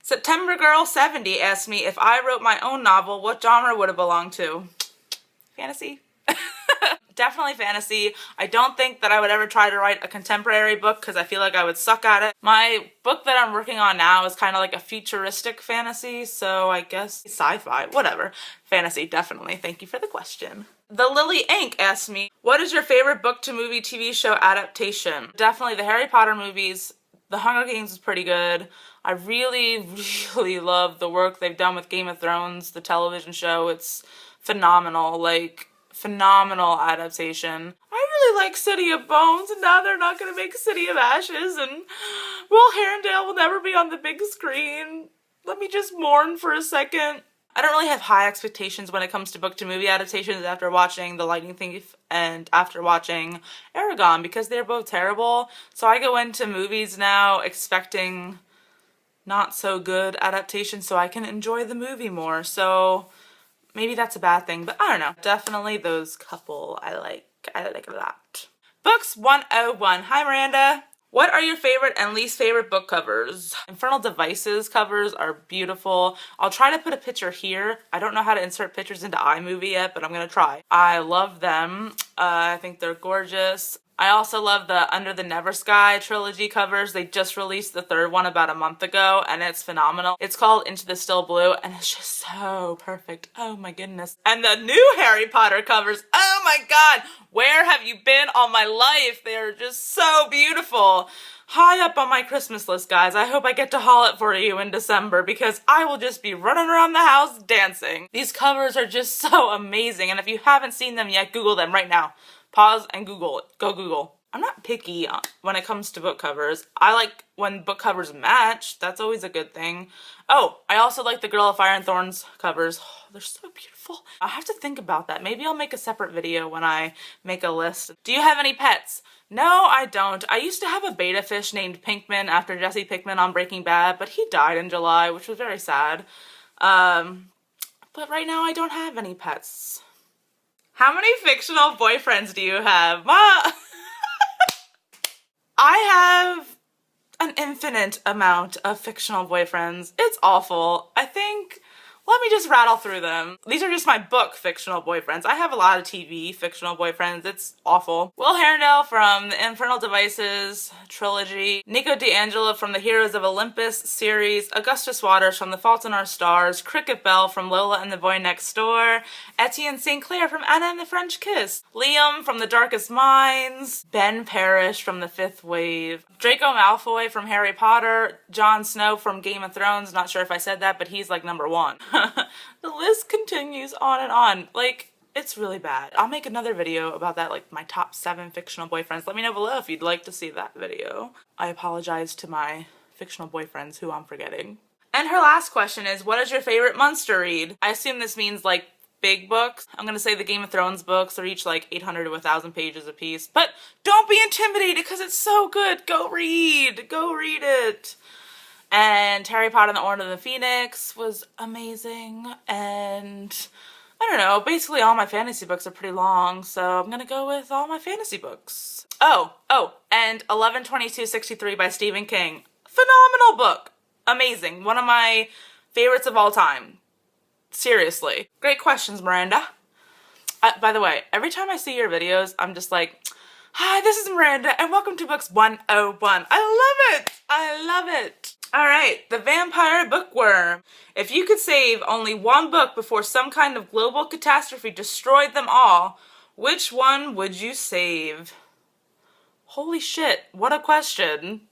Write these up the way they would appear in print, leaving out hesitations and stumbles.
September Girl 70 asked me if I wrote my own novel, what genre would it belong to? Fantasy. Definitely fantasy. I don't think that I would ever try to write a contemporary book because I feel like I would suck at it. My book that I'm working on now is kind of like a futuristic fantasy, so I guess sci-fi, whatever. Fantasy, definitely. Thank you for the question. The Lily Inc. asked me, what is your favorite book to movie TV show adaptation? Definitely the Harry Potter movies. The Hunger Games is pretty good. I really, really love the work they've done with Game of Thrones, the television show. It's phenomenal, like, phenomenal adaptation. I really like City of Bones, and now they're not going to make City of Ashes, and Will Herondale will never be on the big screen. Let me just mourn for a second. I don't really have high expectations when it comes to book to movie adaptations after watching The Lightning Thief and after watching Aragon, because they're both terrible. So I go into movies now expecting not so good adaptations so I can enjoy the movie more. So maybe that's a bad thing, but I don't know. Definitely those couple I like a lot. Books 101. Hi Miranda. What are your favorite and least favorite book covers? Infernal Devices covers are beautiful. I'll try to put a picture here. I don't know how to insert pictures into iMovie yet, but I'm gonna try. I love them. I think they're gorgeous. I also love the Under the Never Sky trilogy covers. They just released the third one about a month ago, and it's phenomenal. It's called Into the Still Blue, and it's just so perfect. Oh my goodness. And the new Harry Potter covers, oh my god, where have you been all my life? They are just so beautiful. High up on my Christmas list, guys. I hope I get to haul it for you in December because I will just be running around the house dancing. These covers are just so amazing, and if you haven't seen them yet, Google them right now. Pause and Google it. Go Google. I'm not picky when it comes to book covers. I like when book covers match. That's always a good thing. Oh, I also like the Girl of Fire and Thorns covers. Oh, they're so beautiful. I have to think about that. Maybe I'll make a separate video when I make a list. Do you have any pets? No, I don't. I used to have a betta fish named Pinkman after Jesse Pinkman on Breaking Bad, but he died in July, which was very sad. But right now I don't have any pets. How many fictional boyfriends do you have? Ma I have an infinite amount of fictional boyfriends. It's awful. I think, let me just rattle through them. These are just my book fictional boyfriends. I have a lot of TV fictional boyfriends. It's awful. Will Herondale from the Infernal Devices trilogy. Nico D'Angelo from the Heroes of Olympus series. Augustus Waters from The Fault in Our Stars. Cricket Bell from Lola and the Boy Next Door. Etienne St. Clair from Anna and the French Kiss. Liam from The Darkest Minds. Ben Parrish from The Fifth Wave. Draco Malfoy from Harry Potter. Jon Snow from Game of Thrones. Not sure if I said that, but he's like #1. The list continues on and on. Like, it's really bad. I'll make another video about that, like my top 7 fictional boyfriends. Let me know below if you'd like to see that video. I apologize to my fictional boyfriends who I'm forgetting. And her last question is, what is your favorite monster read? I assume this means like big books. I'm gonna say the Game of Thrones books. They're each like 800 to 1,000 pages a piece. But don't be intimidated because it's so good. Go read. Go read it. And Harry Potter and the Order of the Phoenix was amazing. And I don't know, basically all my fantasy books are pretty long, so I'm gonna go with all my fantasy books. Oh, and 11/22/63 by Stephen King. Phenomenal book. Amazing. One of my favorites of all time. Seriously. Great questions, Miranda. By the way, every time I see your videos, I'm just like, hi, this is Miranda, and welcome to Books 101. I love it! I love it! Alright, The Vampire Bookworm. If you could save only one book before some kind of global catastrophe destroyed them all, which one would you save? Holy shit, what a question.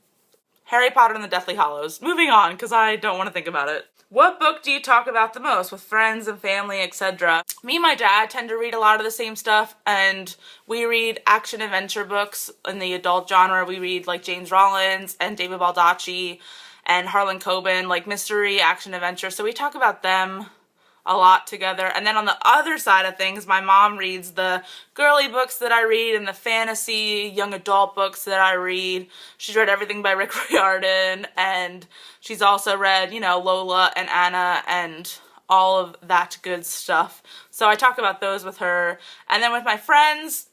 Harry Potter and the Deathly Hallows. Moving on, because I don't want to think about it. What book do you talk about the most with friends and family, etc.? Me and my dad tend to read a lot of the same stuff, and we read action-adventure books in the adult genre. We read like James Rollins and David Baldacci and Harlan Coben, like mystery, action-adventure. So we talk about them a lot together. And then on the other side of things, my mom reads the girly books that I read and the fantasy young adult books that I read. She's read everything by Rick Riordan, and she's also read, you know, Lola and Anna and all of that good stuff. So I talk about those with her. And then with my friends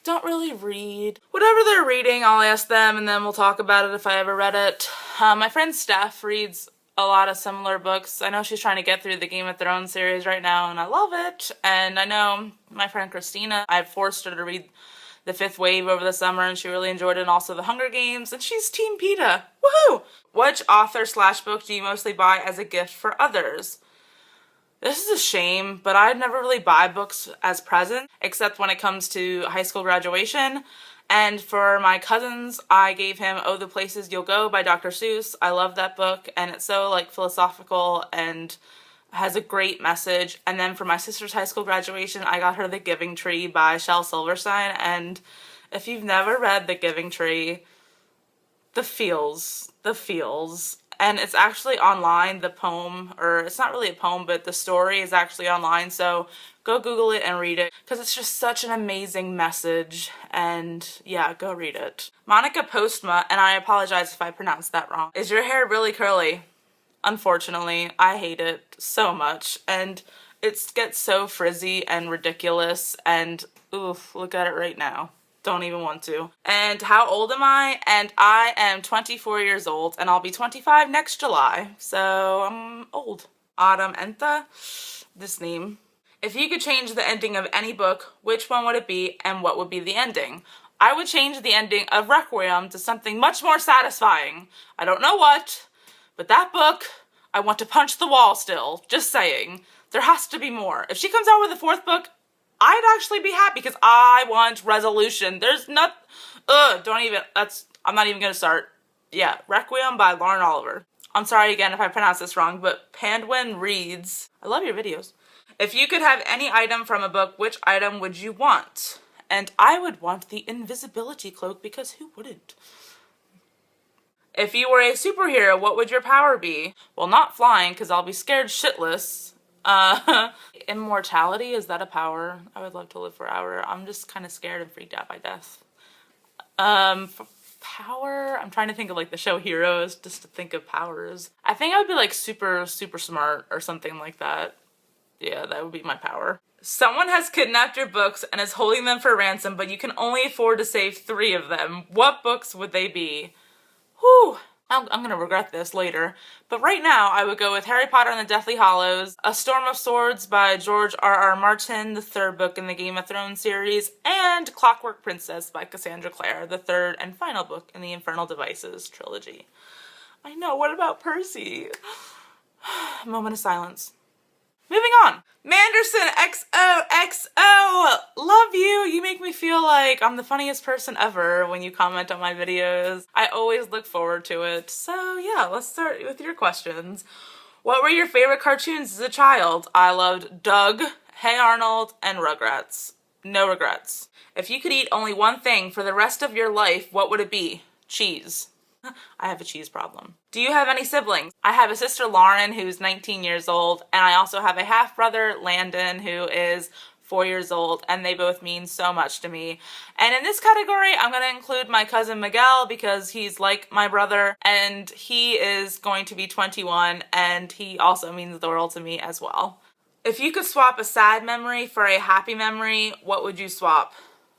don't really read. Whatever they're reading, I'll ask them and then we'll talk about it if I ever read it. My friend Steph reads a lot of similar books. I know she's trying to get through the Game of Thrones series right now and I love it. And I know my friend Christina, I forced her to read The Fifth Wave over the summer and she really enjoyed it, and also The Hunger Games, and she's Team PETA. Woohoo! Which author / book do you mostly buy as a gift for others? This is a shame, but I'd never really buy books as presents, except when it comes to high school graduation. And for my cousins, I gave him Oh, the Places You'll Go by Dr. Seuss. I love that book, and it's so like philosophical and has a great message. And then for my sister's high school graduation, I got her The Giving Tree by Shel Silverstein. And if you've never read The Giving Tree, the feels. And it's actually online, the poem, or it's not really a poem, but the story is actually online, so go Google it and read it, because it's just such an amazing message, and yeah, go read it. Monica Postma, and I apologize if I pronounced that wrong. Is your hair really curly? Unfortunately, I hate it so much, and it gets so frizzy and ridiculous, and oof, look at it right now. Don't even want to. And how old am I? And I am 24 years old, and I'll be 25 next July, so I'm old. Autumn Enta, this name. If you could change the ending of any book, which one would it be, and what would be the ending? I would change the ending of Requiem to something much more satisfying. I don't know what, but that book, I want to punch the wall still. Just saying. There has to be more. If she comes out with a 4th book, I'd actually be happy, because I want resolution. There's not, don't even, I'm not even gonna start. Yeah, Requiem by Lauren Oliver. I'm sorry again if I pronounce this wrong, but Pandwen Reads. I love your videos. If you could have any item from a book, which item would you want? And I would want the invisibility cloak, because who wouldn't? If you were a superhero, what would your power be? Well, not flying, because I'll be scared shitless. Immortality, is that a power? I would love to live forever. I'm just kind of scared and freaked out by death. Power, I'm trying to think of like the show Heroes, just to think of powers. I think I would be like super smart or something like that. Yeah, that would be my power. Someone has kidnapped your books and is holding them for ransom, but you can only afford to save 3 of them. What books would they be? Whew. I'm gonna regret this later, but right now I would go with Harry Potter and the Deathly Hallows, A Storm of Swords by George R.R. Martin, the 3rd book in the Game of Thrones series, and Clockwork Princess by Cassandra Clare, the 3rd and final book in the Infernal Devices trilogy. I know, what about Percy? Moment of silence. Moving on. mandersonxoxo, love you. You make me feel like I'm the funniest person ever when you comment on my videos. I always look forward to it. So yeah, let's start with your questions. What were your favorite cartoons as a child? I loved Doug, Hey Arnold, and Rugrats. No regrets. If you could eat only one thing for the rest of your life, what would it be? Cheese. I have a cheese problem. Do you have any siblings? I have a sister, Lauren, who's 19 years old, and I also have a half-brother, Landon, who is 4 years old, and they both mean so much to me. And in this category, I'm going to include my cousin Miguel, because he's like my brother, and he is going to be 21, and he also means the world to me as well. If you could swap a sad memory for a happy memory, what would you swap?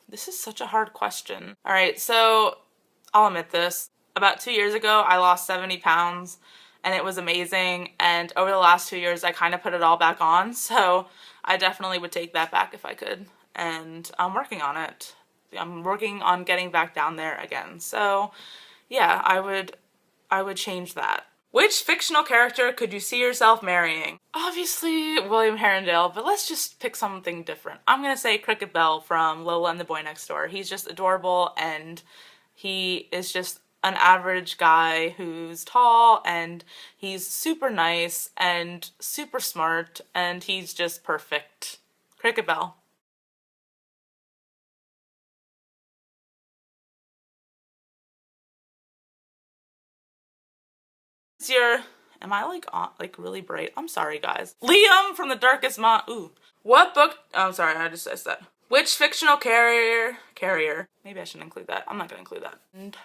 This is such a hard question. All right, so I'll admit this. About 2 years ago, I lost 70 pounds and it was amazing. And over the last 2 years, I kind of put it all back on. So I definitely would take that back if I could. And I'm working on it. I'm working on getting back down there again. So yeah, I would change that. Which fictional character could you see yourself marrying? Obviously William Herondale, but let's just pick something different. I'm gonna say Cricket Bell from Lola and the Boy Next Door. He's just adorable and he is just an average guy who's tall and he's super nice and super smart and he's just perfect. Cricket Bell. Am I like on, like really bright? I'm sorry guys. Liam from The Darkest Ooh. What book? Oh, I'm sorry, I just said that. Which fictional carrier? Maybe I shouldn't include that. I'm not gonna include that. And